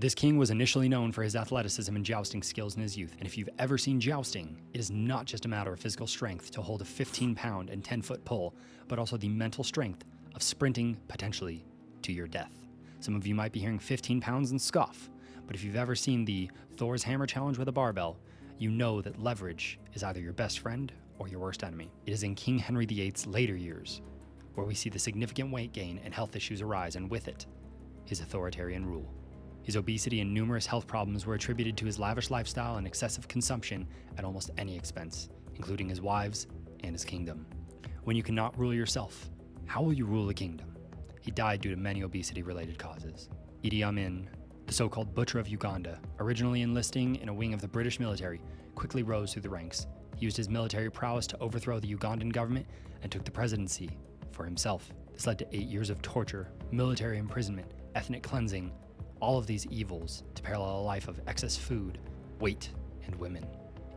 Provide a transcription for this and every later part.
This king was initially known for his athleticism and jousting skills in his youth, and if you've ever seen jousting, it is not just a matter of physical strength to hold a 15-pound and 10-foot pole, but also the mental strength of sprinting potentially to your death. Some of you might be hearing 15 pounds and scoff, but if you've ever seen the Thor's Hammer Challenge with a barbell, you know that leverage is either your best friend or your worst enemy. It is in King Henry VIII's later years where we see the significant weight gain and health issues arise, and with it, his authoritarian rule. His obesity and numerous health problems were attributed to his lavish lifestyle and excessive consumption at almost any expense, including his wives and his kingdom. When you cannot rule yourself, how will you rule a kingdom? He died due to many obesity-related causes. Idi Amin, the so-called Butcher of Uganda, originally enlisting in a wing of the British military, quickly rose through the ranks. He used his military prowess to overthrow the Ugandan government and took the presidency for himself. This led to 8 years of torture, military imprisonment, ethnic cleansing, all of these evils to parallel a life of excess food, weight, and women.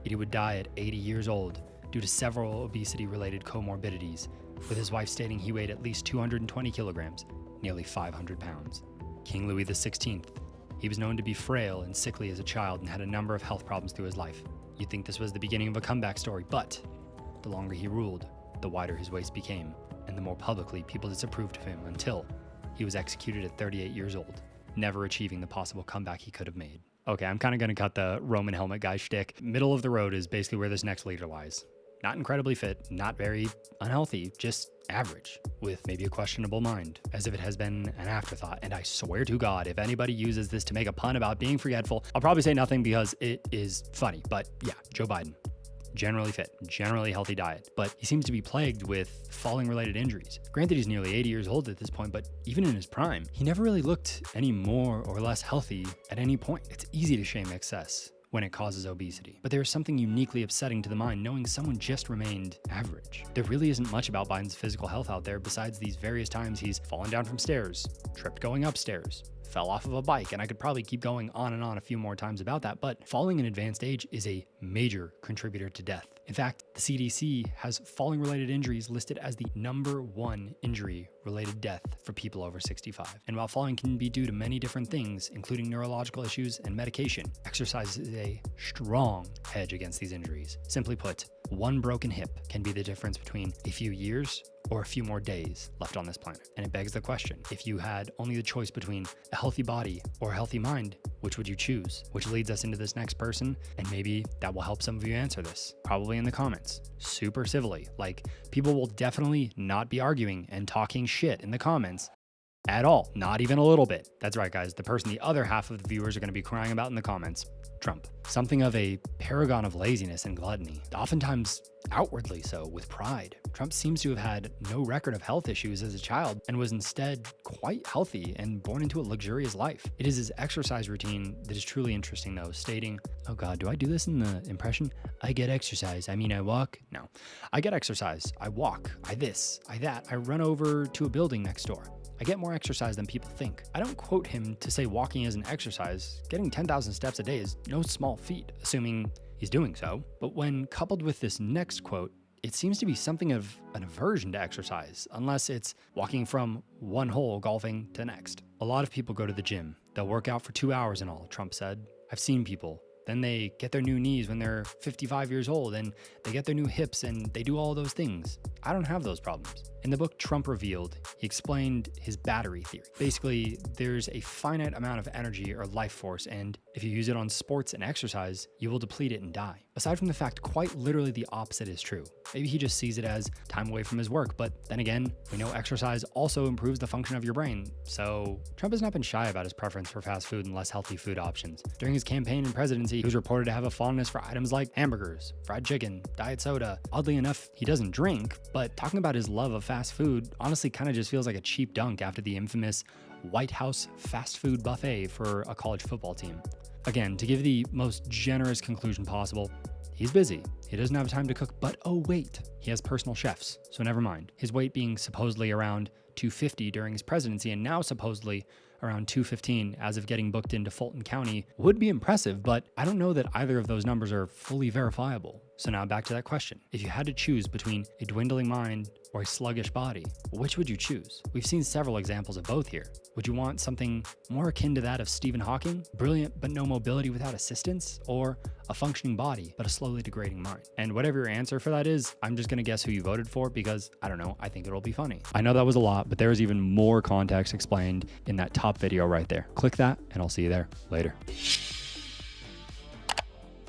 Idi would die at 80 years old due to several obesity-related comorbidities, with his wife stating he weighed at least 220 kilograms, nearly 500 pounds. King Louis XVI. He was known to be frail and sickly as a child and had a number of health problems through his life. You'd think this was the beginning of a comeback story, but the longer he ruled, the wider his waist became, and the more publicly people disapproved of him until he was executed at 38 years old, never achieving the possible comeback he could have made. Okay, I'm kind of going to cut the Roman helmet guy shtick. Middle of the road is basically where this next leader lies. Not incredibly fit, not very unhealthy, just average, with maybe a questionable mind, as if it has been an afterthought. And I swear to God, if anybody uses this to make a pun about being forgetful, I'll probably say nothing because it is funny. But yeah, Joe Biden. Generally fit, generally healthy diet, but he seems to be plagued with falling-related injuries. Granted, he's nearly 80 years old at this point, but even in his prime, he never really looked any more or less healthy at any point. It's easy to shame excess when it causes obesity, but there is something uniquely upsetting to the mind knowing someone just remained average. There really isn't much about Biden's physical health out there besides these various times he's fallen down from stairs, tripped going upstairs, fell off of a bike, and I could probably keep going on and on a few more times about that, but falling in advanced age is a major contributor to death. In fact, the CDC has falling-related injuries listed as the #1 injury-related death for people over 65. And while falling can be due to many different things, including neurological issues and medication, exercise is a strong hedge against these injuries. Simply put, one broken hip can be the difference between a few years or a few more days left on this planet. And it begs the question, if you had only the choice between a healthy body or a healthy mind, which would you choose? Which leads us into this next person, and maybe that will help some of you answer this, probably in the comments, super civilly. Like, people will definitely not be arguing and talking shit in the comments at all, not even a little bit. That's right, guys, the person the other half of the viewers are going to be crying about in the comments, Trump. Something of a paragon of laziness and gluttony, oftentimes outwardly so, with pride. Trump seems to have had no record of health issues as a child and was instead quite healthy and born into a luxurious life. It is his exercise routine that is truly interesting though, stating, oh God, do I do this in the impression? I get exercise. I mean, I walk? No. I get exercise. I walk. I this. I that. I run over to a building next door. I get more exercise than people think. I don't quote him to say walking is an exercise. Getting 10,000 steps a day is no small feat, assuming he's doing so. But when coupled with this next quote, it seems to be something of an aversion to exercise, unless it's walking from one hole golfing to the next. A lot of people go to the gym. They'll work out for 2 hours and all, Trump said. I've seen people. Then they get their new knees when they're 55 years old, and they get their new hips, and they do all those things. I don't have those problems. In the book Trump Revealed, he explained his battery theory. Basically, there's a finite amount of energy or life force, and if you use it on sports and exercise, you will deplete it and die. Aside from the fact, quite literally the opposite is true. Maybe he just sees it as time away from his work, but then again, we know exercise also improves the function of your brain. So Trump has not been shy about his preference for fast food and less healthy food options. During his campaign and presidency, he was reported to have a fondness for items like hamburgers, fried chicken, diet soda. Oddly enough, he doesn't drink, but talking about his love of fast food honestly kind of just feels like a cheap dunk after the infamous White House fast food buffet for a college football team. Again, to give the most generous conclusion possible, he's busy. He doesn't have time to cook, but oh wait, he has personal chefs, so never mind. His weight being supposedly around 250 during his presidency and now supposedly around 215 as of getting booked into Fulton County would be impressive, but I don't know that either of those numbers are fully verifiable. So now back to that question. If you had to choose between a dwindling mind or a sluggish body, which would you choose? We've seen several examples of both here. Would you want something more akin to that of Stephen Hawking, brilliant but no mobility without assistance, or a functioning body but a slowly degrading mind? And whatever your answer for that is, I'm just gonna guess who you voted for because, I don't know, I think it'll be funny. I know that was a lot, but there is even more context explained in that top video right there. Click that and I'll see you there later.